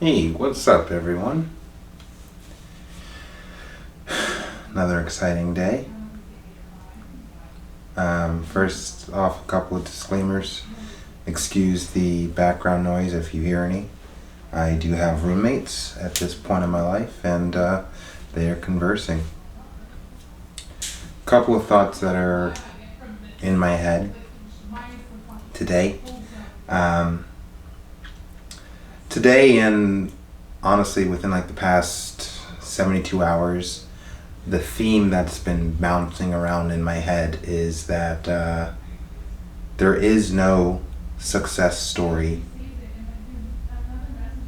Hey, what's up, everyone? Another exciting day. First off, a couple of disclaimers. Excuse the background noise if you hear any. I do have roommates at this point in my life, and they are conversing. A couple of thoughts that are in my head today. Today, and honestly, within like the past 72 hours, the theme that's been bouncing around in my head is that there is no success story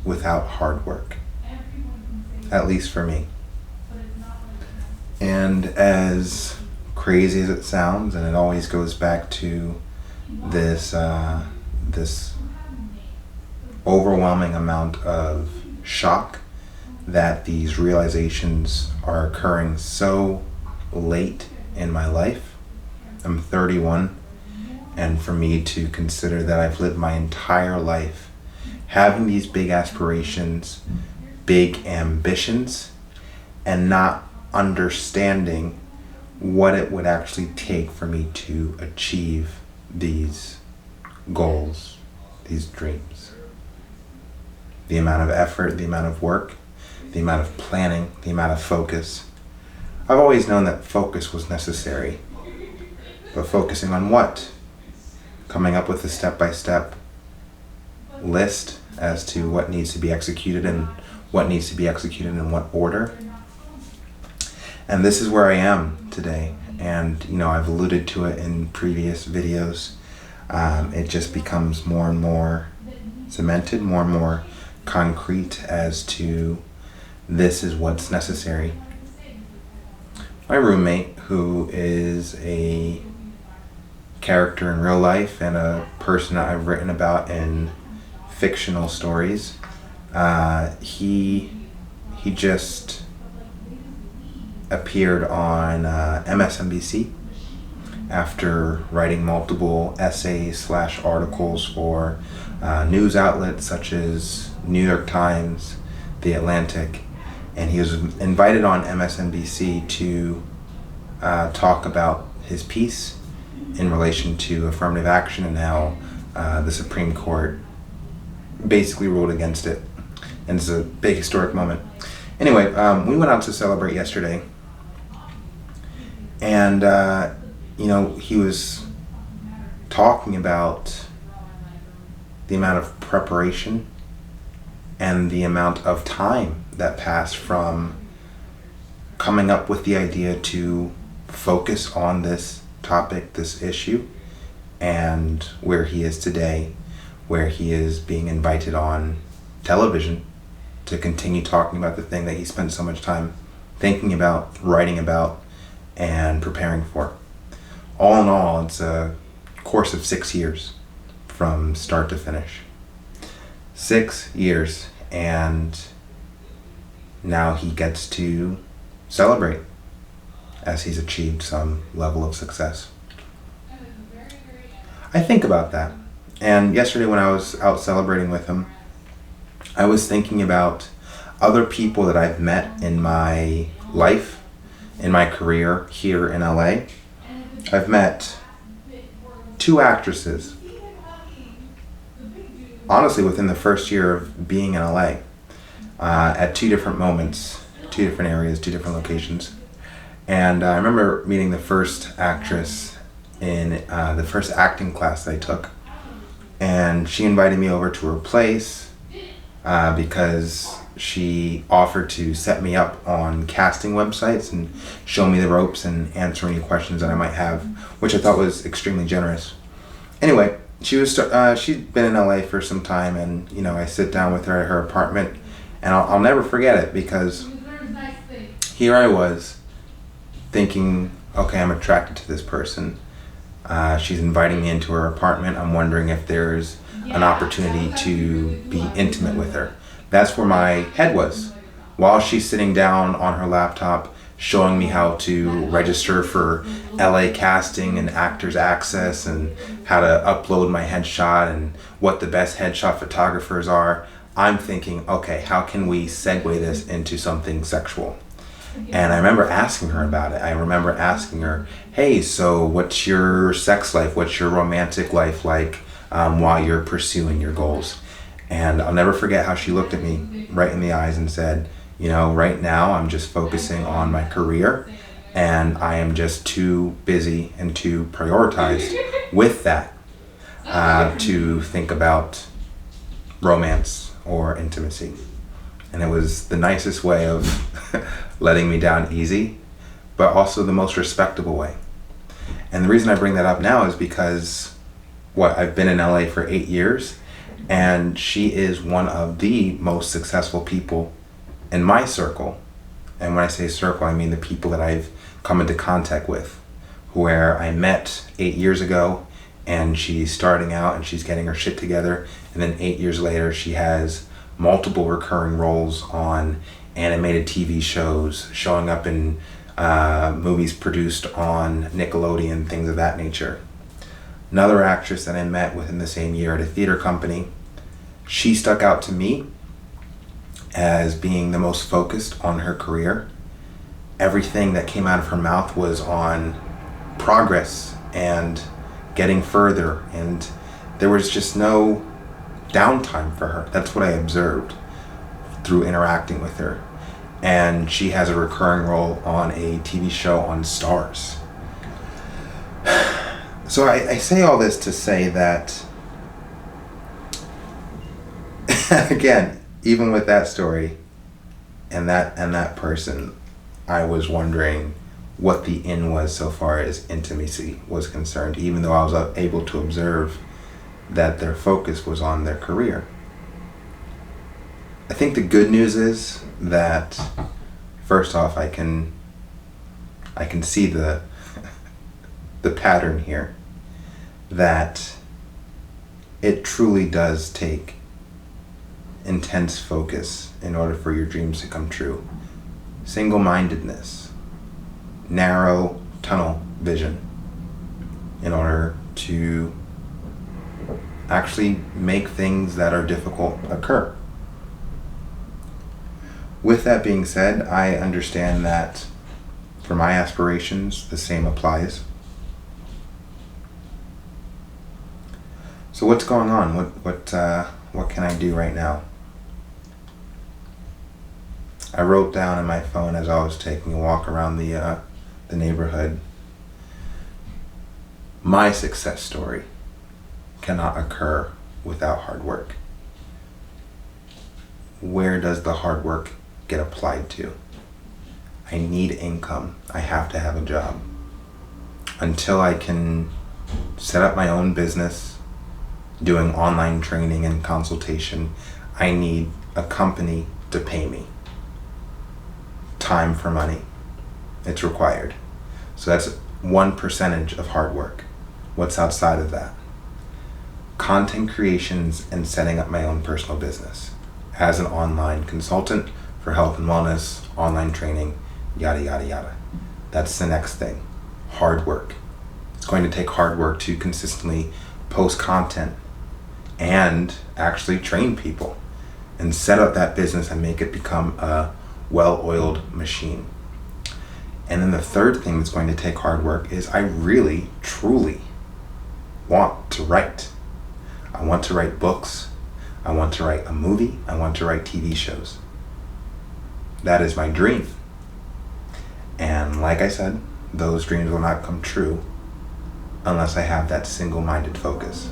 without hard work, at least for me. And as crazy as it sounds, and it always goes back to this overwhelming amount of shock that these realizations are occurring so late in my life. I'm 31, and for me to consider that I've lived my entire life having these big aspirations, big ambitions, and not understanding what it would actually take for me to achieve these goals, these dreams. The amount of effort, the amount of work, the amount of planning, the amount of focus. I've always known that focus was necessary. But focusing on what? Coming up with a step-by-step list as to what needs to be executed and what needs to be executed in what order. And this is where I am today. And, I've alluded to it in previous videos. It just becomes more and more cemented, more and more concrete as to this is what's necessary. My roommate, who is a character in real life and a person that I've written about in fictional stories, he just appeared on MSNBC after writing multiple essays/articles for news outlets such as New York Times, The Atlantic, and he was invited on MSNBC to talk about his piece in relation to affirmative action and how the Supreme Court basically ruled against it. And it's a big historic moment. Anyway, we went out to celebrate yesterday, and he was talking about the amount of preparation and the amount of time that passed from coming up with the idea to focus on this topic, this issue, and where he is today, where he is being invited on television to continue talking about the thing that he spent so much time thinking about, writing about, and preparing for. All in all, it's a course of 6 years from start to finish. 6 years, and now he gets to celebrate as he's achieved some level of success. I think about that. And yesterday when I was out celebrating with him, I was thinking about other people that I've met in my life, in my career here in LA. I've met 2 actresses, honestly, within the first year of being in LA, at 2 different moments, 2 different areas, 2 different locations. And I remember meeting the first actress in the first acting class that I took. And she invited me over to her place because she offered to set me up on casting websites and show me the ropes and answer any questions that I might have, which I thought was extremely generous. Anyway, she'd been in LA for some time, and I sit down with her at her apartment, and I'll never forget it, because here I was thinking, okay, I'm attracted to this person. She's inviting me into her apartment. I'm wondering if there's an opportunity to be intimate with her. That's where my head was. While she's sitting down on her laptop showing me how to register for LA Casting and Actors Access and how to upload my headshot and what the best headshot photographers are, I'm thinking, okay, how can we segue this into something sexual? And I remember asking her about it. I remember asking her, hey, so what's your sex life? What's your romantic life like while you're pursuing your goals? And I'll never forget how she looked at me right in the eyes and said, right now I'm just focusing on my career, and I am just too busy and too prioritized with that to think about romance or intimacy. And it was the nicest way of letting me down easy, but also the most respectable way. And the reason I bring that up now is because I've been in LA for 8 years, and she is one of the most successful people in my circle. And when I say circle, I mean the people that I've come into contact with, where I met 8 years ago, and she's starting out and she's getting her shit together, and then 8 years later she has multiple recurring roles on animated TV shows, showing up in movies produced on Nickelodeon, things of that nature. Another actress that I met within the same year at a theater company, she stuck out to me as being the most focused on her career. Everything that came out of her mouth was on progress and getting further, and there was just no downtime for her. That's what I observed through interacting with her. And she has a recurring role on a TV show on Stars. So I say all this to say that, again, even with that story and that person, I was wondering what the in was so far as intimacy was concerned, even though I was able to observe that their focus was on their career. I think the good news is that, first off, I can see the pattern here, that it truly does take intense focus in order for your dreams to come true. Single-mindedness, narrow tunnel vision, in order to actually make things that are difficult occur. With that being said, I understand that for my aspirations, the same applies. So what's going on? What can I do right now? I wrote down in my phone as I was taking a walk around the neighborhood, my success story cannot occur without hard work. Where does the hard work get applied to? I need income. I have to have a job. Until I can set up my own business, doing online training and consultation, I need a company to pay me. Time for money. It's required. So that's 1% of hard work. What's outside of that? Content creations and setting up my own personal business as an online consultant for health and wellness, online training, yada, yada, yada. That's the next thing. Hard work. It's going to take hard work to consistently post content and actually train people and set up that business and make it become a well-oiled machine. And then the third thing that's going to take hard work is I really, truly want to write. I want to write books. I want to write a movie. I want to write TV shows. That is my dream. And like I said, those dreams will not come true unless I have that single-minded focus.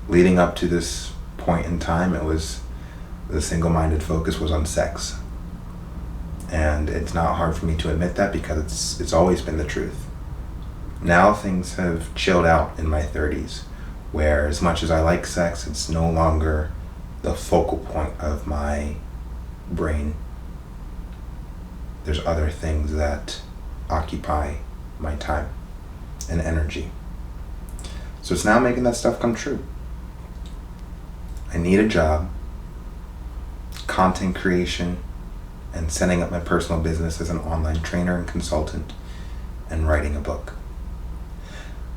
Leading up to this point in time, the single-minded focus was on sex. And it's not hard for me to admit that because it's always been the truth. Now things have chilled out in my 30s, where as much as I like sex, it's no longer the focal point of my brain. There's other things that occupy my time and energy. So it's now making that stuff come true. I need a job, content creation, and setting up my personal business as an online trainer and consultant, and writing a book.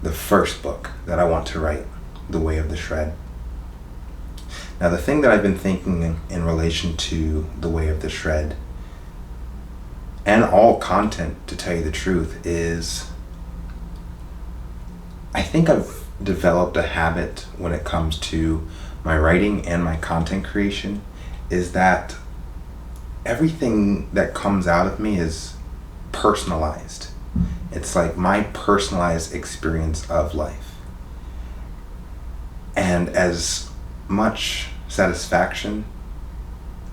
The first book that I want to write, The Way of the Shred. Now, the thing that I've been thinking in relation to The Way of the Shred, and all content, to tell you the truth, is I think I've developed a habit when it comes to my writing and my content creation, is that everything that comes out of me is personalized. It's like my personalized experience of life. And as much satisfaction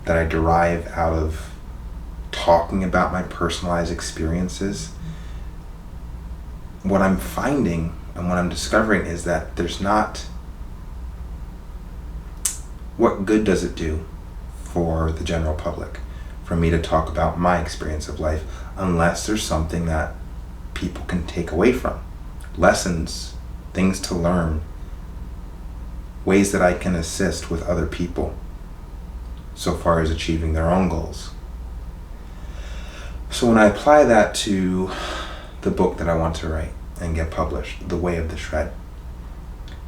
that I derive out of talking about my personalized experiences, what I'm finding and what I'm discovering is that there's not, what good does it do for the general public for me to talk about my experience of life unless there's something that people can take away from, lessons, things to learn, ways that I can assist with other people so far as achieving their own goals. So when I apply that to the book that I want to write and get published, The Way of the Shred,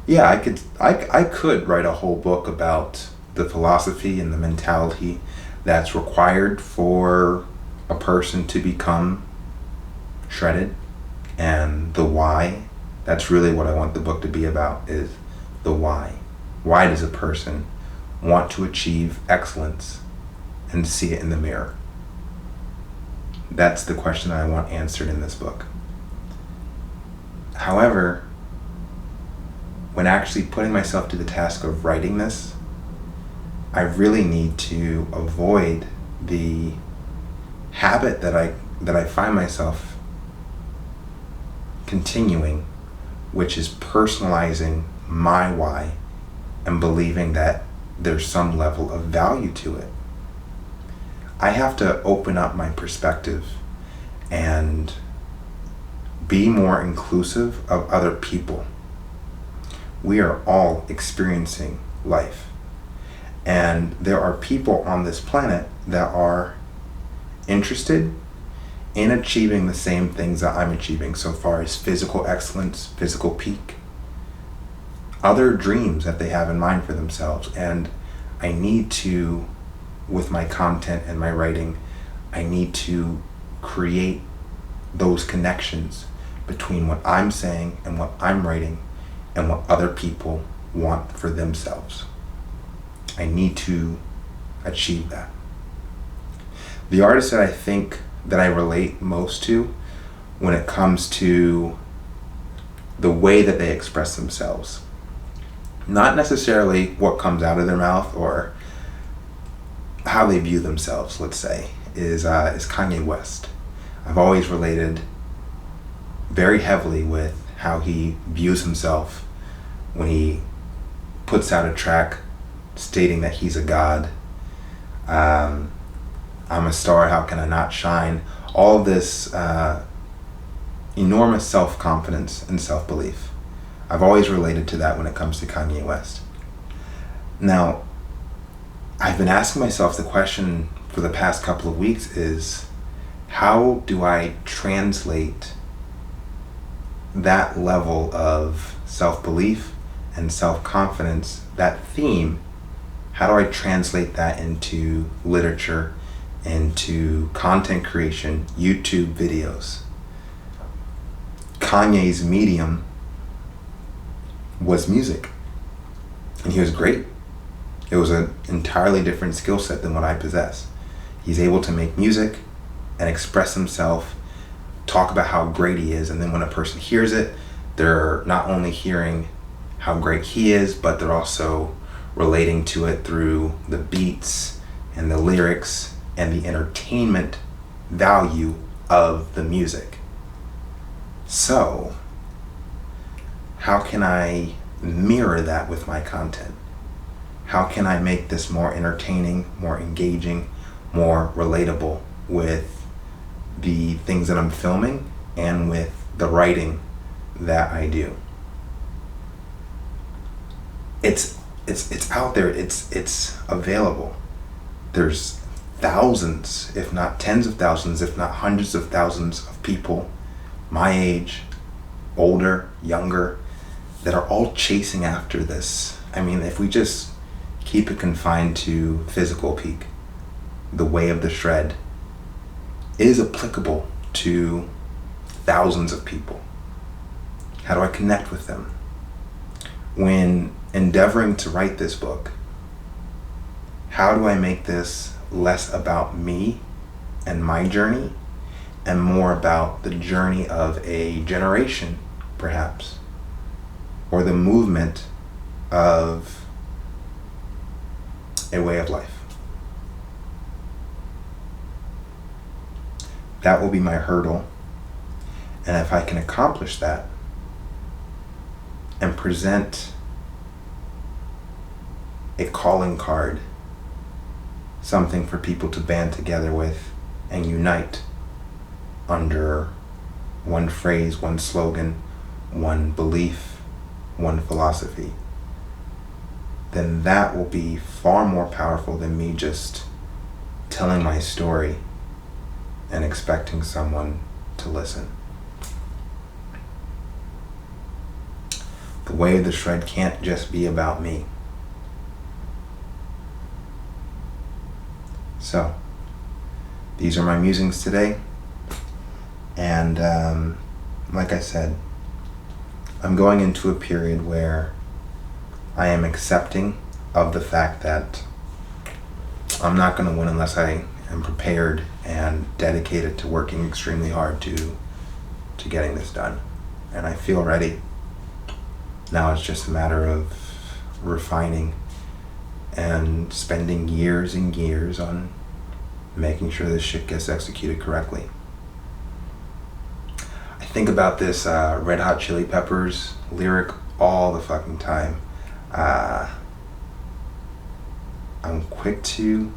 yeah, I could write a whole book about the philosophy and the mentality that's required for a person to become shredded, and the why. That's really what I want the book to be about, is the why. Why does a person want to achieve excellence and see it in the mirror? That's the question I want answered in this book. However, when actually putting myself to the task of writing this, I really need to avoid the habit that I find myself continuing, which is personalizing my why and believing that there's some level of value to it. I have to open up my perspective and be more inclusive of other people. We are all experiencing life. And there are people on this planet that are interested in achieving the same things that I'm achieving so far as physical excellence, physical peak, other dreams that they have in mind for themselves. And I need to, with my content and my writing, I need to create those connections between what I'm saying and what I'm writing and what other people want for themselves. I need to achieve that. The artist that I think that I relate most to when it comes to the way that they express themselves, not necessarily what comes out of their mouth or how they view themselves, let's say, is Kanye West. I've always related very heavily with how he views himself when he puts out a track stating that he's a god. I'm a star, how can I not shine? All this enormous self-confidence and self-belief. I've always related to that when it comes to Kanye West. Now, I've been asking myself the question for the past couple of weeks is, how do I translate that level of self-belief and self-confidence, that theme, how do I translate that into literature, into content creation, YouTube videos? Kanye's medium was music, and he was great. It was an entirely different skill set than what I possess. He's able to make music and express himself, talk about how great he is, and then when a person hears it, they're not only hearing how great he is, but they're also relating to it through the beats and the lyrics and the entertainment value of the music. So, how can I mirror that with my content? How can I make this more entertaining, more engaging, more relatable with the things that I'm filming and with the writing that I do? It's out there, it's available. There's thousands, if not tens of thousands, if not hundreds of thousands of people my age, older, younger, that are all chasing after this. I mean, if we just keep it confined to physical peak. The way of the shred is applicable to thousands of people. How do I connect with them? When endeavoring to write this book, how do I make this less about me and my journey and more about the journey of a generation, perhaps, or the movement of a way of life? That will be my hurdle. And if I can accomplish that and present a calling card, something for people to band together with and unite under one phrase, one slogan, one belief, one philosophy, then that will be far more powerful than me just telling my story and expecting someone to listen. The way of the shred can't just be about me. So, these are my musings today. And like I said, I'm going into a period where I am accepting of the fact that I'm not going to win unless I am prepared and dedicated to working extremely hard to getting this done. And I feel ready. Now it's just a matter of refining and spending years and years on making sure this shit gets executed correctly. I think about this Red Hot Chili Peppers lyric all the fucking time. I'm quick to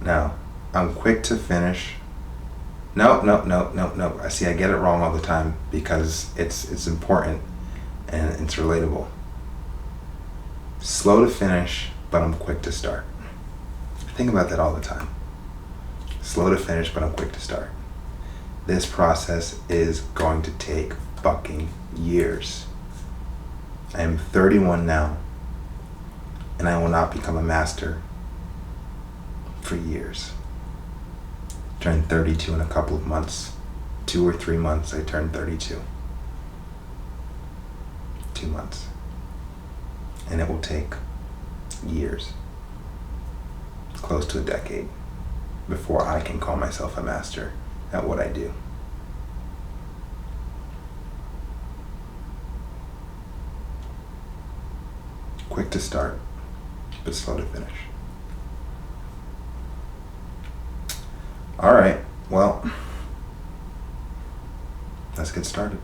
finish. No. I see, I get it wrong all the time because it's important and it's relatable. Slow to finish, but I'm quick to start. I think about that all the time. Slow to finish, but I'm quick to start. This process is going to take fucking years. I am 31 now, and I will not become a master for years. Turn 32 in a couple of months. 2 or 3 months, I turn 32. 2 months. And it will take years, close to a decade, before I can call myself a master at what I do. Quick to start, but slow to finish. All right, well, let's get started.